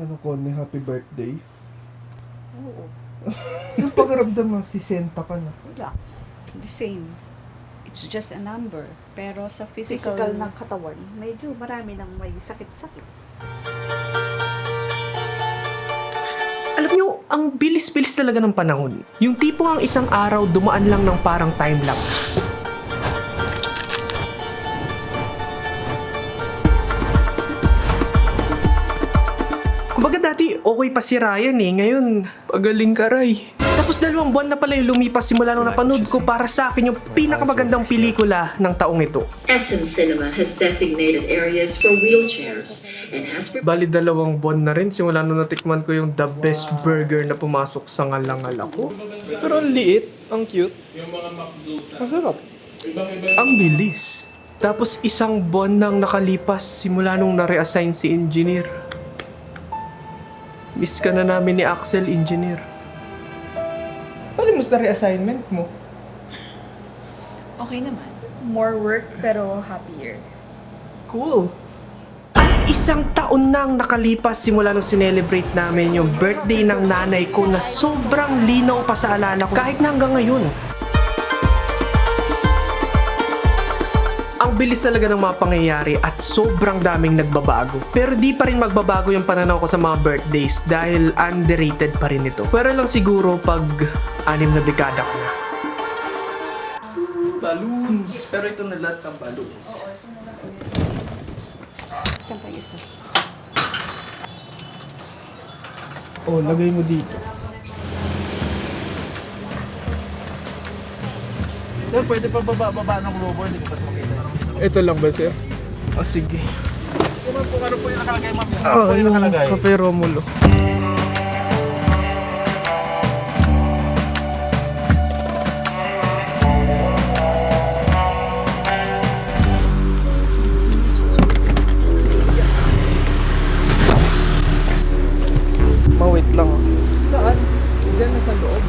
Ano ko, ni happy birthday? Oo. Yung pagaramdam ng 60 ka na. Wala. The same. It's just a number. Pero sa physical ng katawan, medyo marami nang may sakit-sakit. Alam nyo, ang bilis-bilis talaga ng panahon. Yung tipong ang isang araw dumaan lang ng parang time-lapse. Kumbaga dati, okay pa si Ryan eh. Ngayon, pagaling ka, Ray. Tapos 2 buwan na pala yung lumipas simula nung napanood ko para sa akin yung pinakamagandang pelikula ng taong ito. SM Cinema has designated areas for wheelchairs and has Bali 2 buwan na rin simula nung natikman ko yung the best burger na pumasok sa ngalangal ako. Pero ang liit, ang cute. Masarap. Ang bilis. Tapos 1 buwan nang nakalipas simula nung na-reassign si engineer. Miss ka na namin ni Axel, engineer. Paano mo sa reassignment mo? Okay naman. More work pero happier. Cool. At 1 taon nang nakalipas simula nung sinelebrate namin yung birthday ng nanay ko na sobrang linaw pa sa alala ko kahit na hanggang ngayon. Ang bilis talaga ng mga pangyayari at sobrang daming nagbabago. Pero di pa rin magbabago yung pananaw ko sa mga birthdays dahil underrated pa rin ito. Pero lang siguro pag 6 na dekada ko na. Balloons! Pero ito na lahat ng balloons. Saan pa isa? Oh, lagay mo dito. Sir, pwede pa baba ng robo, hindi ko pa makita. Ito lang ba, sir? O sige. Ano po yung nakalagay, ma'am? Ah, yung Cafe Romulo. Mawait lang ako. Saan? Diyan na sa loob.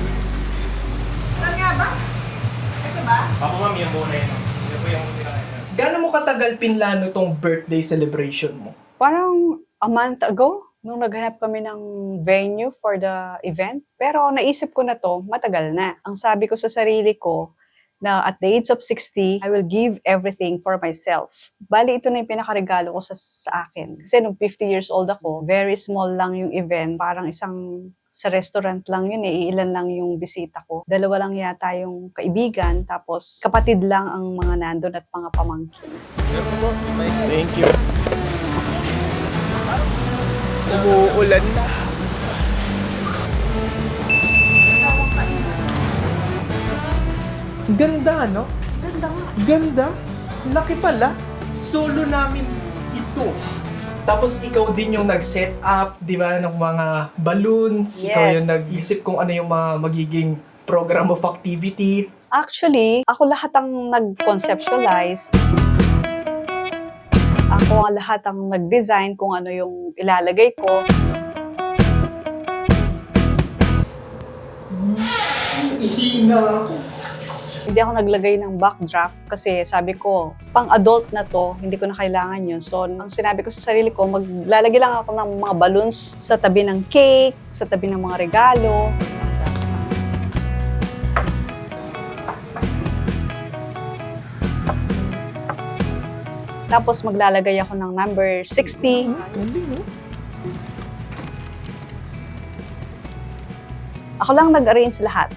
Ako, ma'am, yung muna yun. Yan po yung pinakita. Gaano mo katagal pinlano tong birthday celebration mo? Parang a month ago, nung naghanap kami ng venue for the event. Pero naisip ko na to, matagal na. Ang sabi ko sa sarili ko, na at the age of 60, I will give everything for myself. Bali, ito na yung pinakaregalo ko sa akin. Kasi nung 50 years old ako, very small lang yung event. Parang sa restaurant lang yun eh, ilan lang yung bisita ko. 2 lang yata yung kaibigan, tapos kapatid lang ang mga nandun at mga pamangkin. Thank you. Umuulan na. Ganda, no? Ganda nga. Ganda. Laki pala. Solo namin ito. Tapos ikaw din yung nag-set up, di ba, ng mga balloons. Yes. Ikaw yung nag-isip kung ano yung mga magiging program of activity. Actually, ako lahat ang nag-conceptualize. Ako ang lahat ang nag-design kung ano yung ilalagay ko. Ihina ako. Hindi ako naglagay ng backdrop kasi sabi ko, pang-adult na to, hindi ko na kailangan yun. So, ang sinabi ko sa sarili ko, maglalagay lang ako ng mga balloons sa tabi ng cake, sa tabi ng mga regalo. Tapos maglalagay ako ng number 60. Galing, no? Ako lang nag-arrange lahat.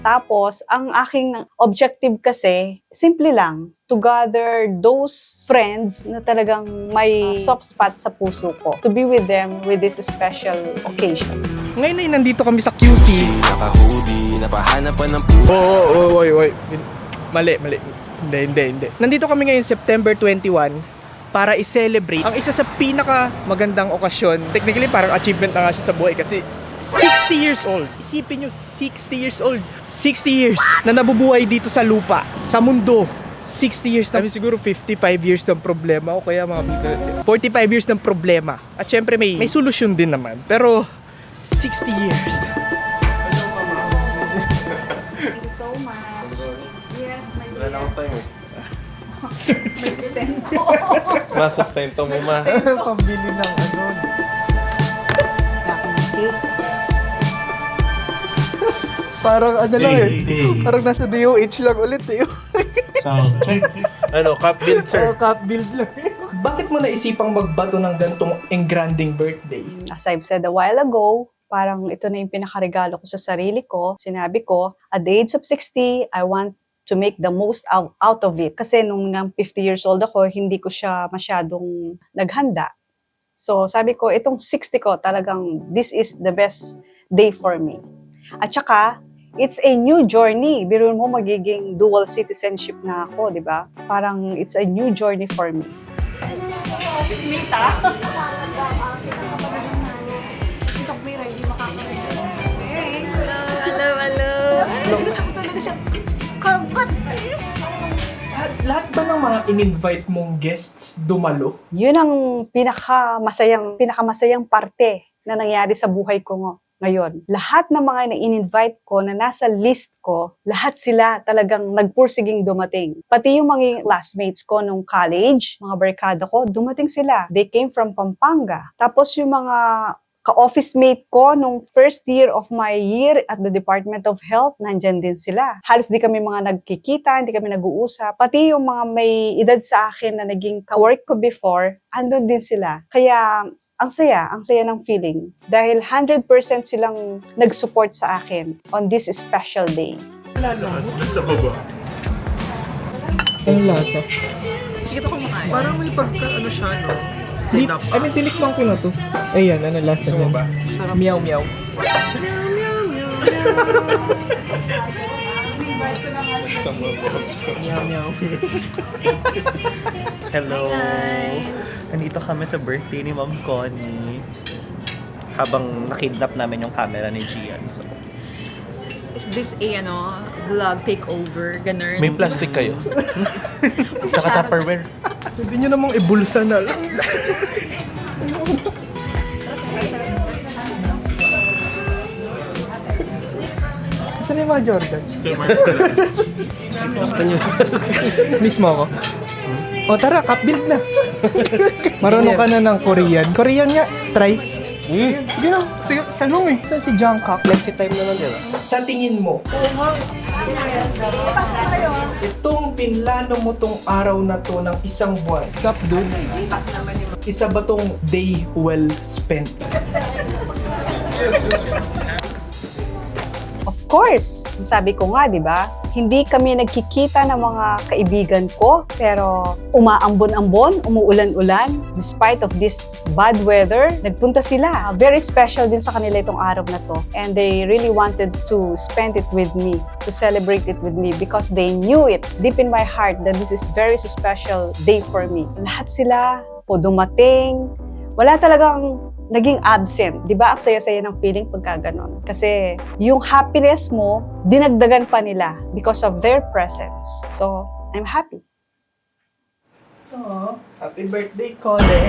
Tapos, ang aking objective kasi, simple lang, to gather those friends na talagang may soft spot sa puso ko. To be with them with this special occasion. Ngayon ay nandito kami sa QC. Naka-hoodie, napahanapan ng Oy. Mali. Hindi. Nandito kami ngayon September 21 para i-celebrate ang isa sa pinaka magandang okasyon. Technically parang achievement na nga siya sa buhay kasi 60 years old. Isipin nyo, 60 years old. 60 years na nabubuhay dito sa lupa, sa mundo. 60 years na, siguro 55 years ng problema o kaya mga 45 years ng problema. At syempre may solusyon din naman. Pero 60 years. Thank you so much. Yes, my Wala na akong time eh. may sustento. Masustento mo, ma. Pambili ng ano. Parang ano lang Parang nasa DOH lang ulit Ano, cup build, sir? Cup build lang. Bakit mo naisipang magbato ng gantong engranding birthday? As I've said a while ago, parang ito na yung pinakaregalo ko sa sarili ko. Sinabi ko, at the age of 60, I want to make the most out of it. Kasi nung 50 years old ako, hindi ko siya masyadong naghanda. So sabi ko, itong 60 ko talagang this is the best day for me. At saka, it's a new journey. Biro mo magiging dual citizenship na ako, di ba? Parang it's a new journey for me. Lahat ba ng mga in-invite mong guests dumalo? Yun ang pinakamasayang parte na nangyari sa buhay ko ngayon. Lahat ng mga na-invite ko na nasa list ko, lahat sila talagang nagpursiging dumating. Pati yung mga classmates ko nung college, mga barkada ko, dumating sila. They came from Pampanga. Tapos yung mga ka-office mate ko nung first year of my year at the Department of Health, nandyan din sila. Halos di kami mga nagkikita, hindi kami nag-uusap. Pati yung mga may edad sa akin na naging ka-work ko before, andun din sila. Kaya ang saya ng feeling. Dahil 100% silang nag-support sa akin on this special day. Sa baba. Ang lasa. Parang may pagka, siya, no? Tinikman ko na to. Ayan, ano lasa niya? Meow meow. Meow meow. Hello! Nandito kami sa birthday ni Ma'am Connie. Habang nakidnap namin yung camera ni Gian. So, Is this a vlog takeover? Ganun? May plastic kayo? Tsaka Tupperware. Hindi nyo namang ibulsa na lang. Saan yung mga Jordan? Mismo ako. O tara, cup build na. Marunong ka na ng Korean. Korean nga, try. Sige na, sige, salong Saan si Jungkook? Flexi time naman, di ba? Sa tingin mo, itong pinlano mo tong araw na to ng isang buwan, sup dude? Isa ba tong day well spent? Of course, sabi ko nga, di ba? Hindi kami nagkikita ng mga kaibigan ko, pero umaambon-ambon, umuulan-ulan. Despite of this bad weather, nagpunta sila. Very special din sa kanila itong araw na to. And they really wanted to spend it with me, to celebrate it with me, because they knew it deep in my heart that this is very special day for me. Lahat sila po dumating. Wala talagang naging absent. Di ba? Ang saya-saya ng feeling pagka ganon. Kasi yung happiness mo, dinagdagan pa nila because of their presence. So, I'm happy. Oh, happy birthday, Connie.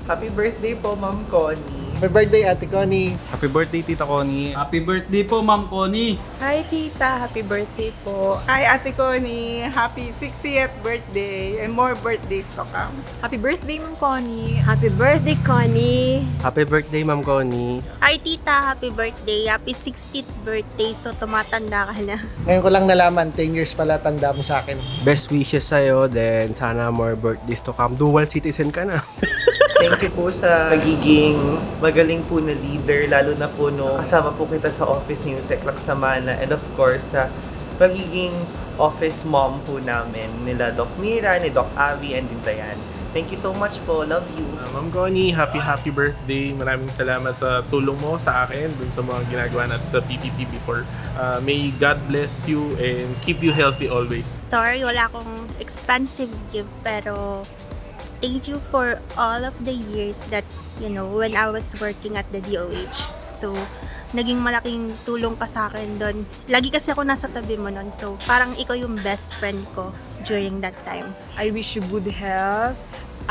happy birthday po, Ma'am Connie. Happy birthday, Ate Connie. Happy birthday, Tita Connie. Happy birthday po, Ma'am Connie. Hi, Tita. Happy birthday po. Hi, Ate Connie. Happy 60th birthday and more birthdays to come. Happy birthday, Ma'am Connie. Happy birthday, Connie. Happy birthday, Ma'am Connie. Hi, Tita. Happy birthday. Happy 60th birthday. So, tumatanda ka na. Ngayon ko lang nalaman, 10 years pala tanda mo sa akin. Best wishes sa'yo, then sana more birthdays to come. Dual citizen ka na. Thank you po sa pagiging magaling po na leader, lalo na po no kasama po kita sa office ni Yusek Laksamana, and of course sa pagiging office mom po namin nila Doc Mira, ni Doc Avi, and din Dayan. Thank you so much po. Love you. Ma'am Connie, happy birthday. Maraming salamat sa tulong mo sa akin dun sa mga ginagawa natin sa PPP before. May God bless you and keep you healthy always. Sorry, wala akong expensive gift, pero thank you for all of the years that, when I was working at the DOH. So, naging malaking tulong ka sa akin doon. Lagi kasi ako nasa tabi mo nun. So, parang ikaw yung best friend ko during that time. I wish you good health,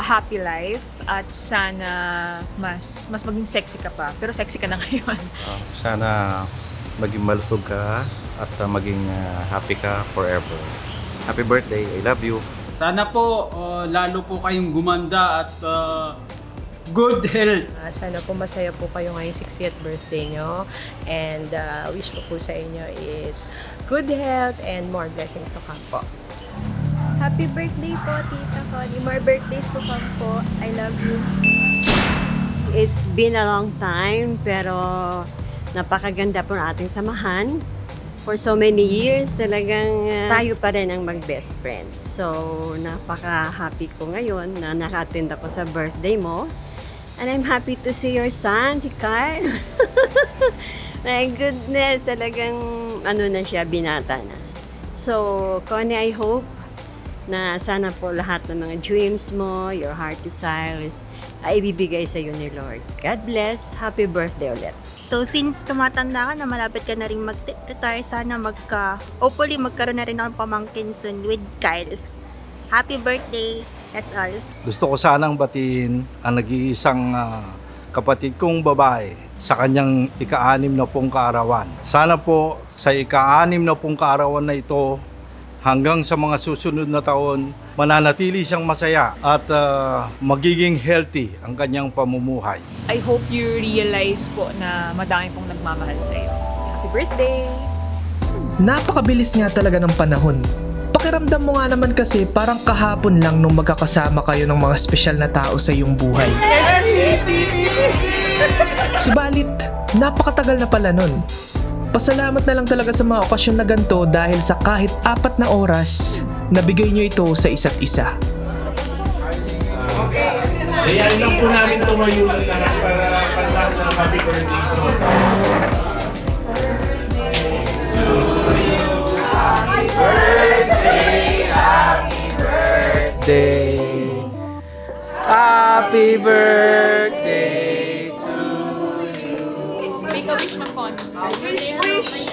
a happy life, at sana mas maging sexy ka pa. Pero sexy ka na ngayon. Sana maging malusog ka at maging happy ka forever. Happy birthday. I love you. Sana po lalo po kayong gumanda at good health. Sana po masaya po kayo ngayong 60th birthday nyo. And wish ko po sa inyo is good health and more blessings to come po. Happy birthday po, Tita Connie. More birthdays to come po. I love you. It's been a long time, pero napakaganda po ng ating samahan. For so many years, talagang tayo pa rin ang mag-best friend. So, napaka-happy ko ngayon na naka-attend ako sa birthday mo. And I'm happy to see your son, si Kyle. My goodness, talagang na siya, binata na. So, Connie, I hope na sana po lahat ng mga dreams mo, your heart desires, ay ibibigay sa iyo ni Lord. God bless. Happy birthday ulit. So since tumatanda ka na, malapit ka na rin mag-retire, sana hopefully magkaroon na rin ng pamangkin soon with Kyle. Happy birthday. That's all. Gusto ko sanang batiin ang nag-iisang kapatid kong babae sa kanyang ika-6 na pong kaarawan. Sana po sa ika-6 na pong kaarawan na ito, hanggang sa mga susunod na taon, mananatili siyang masaya at magiging healthy ang kanyang pamumuhay. I hope you realize po na madami pong nagmamahal sa'yo. Happy birthday! Napakabilis nga talaga ng panahon. Pakiramdam mo nga naman kasi parang kahapon lang nung magkakasama kayo ng mga espesyal na tao sa iyong buhay. Subalit, napakatagal na pala nun. Pasalamat na lang talaga sa mga okasyon na ganito dahil sa kahit 4 na oras, nabigay nyo ito sa isa't isa. Ayan lang po namin tumayo lang lahat para pantahan ng happy birthday so. Happy birthday to you. Make a wish na Con. Wish!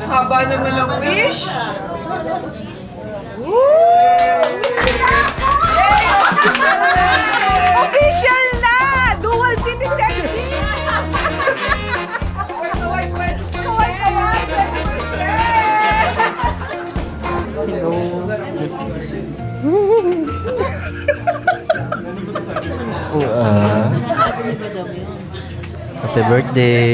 Haba naman ang wish! Official na! Dual citizenship! Kaway, 20%! Happy birthday!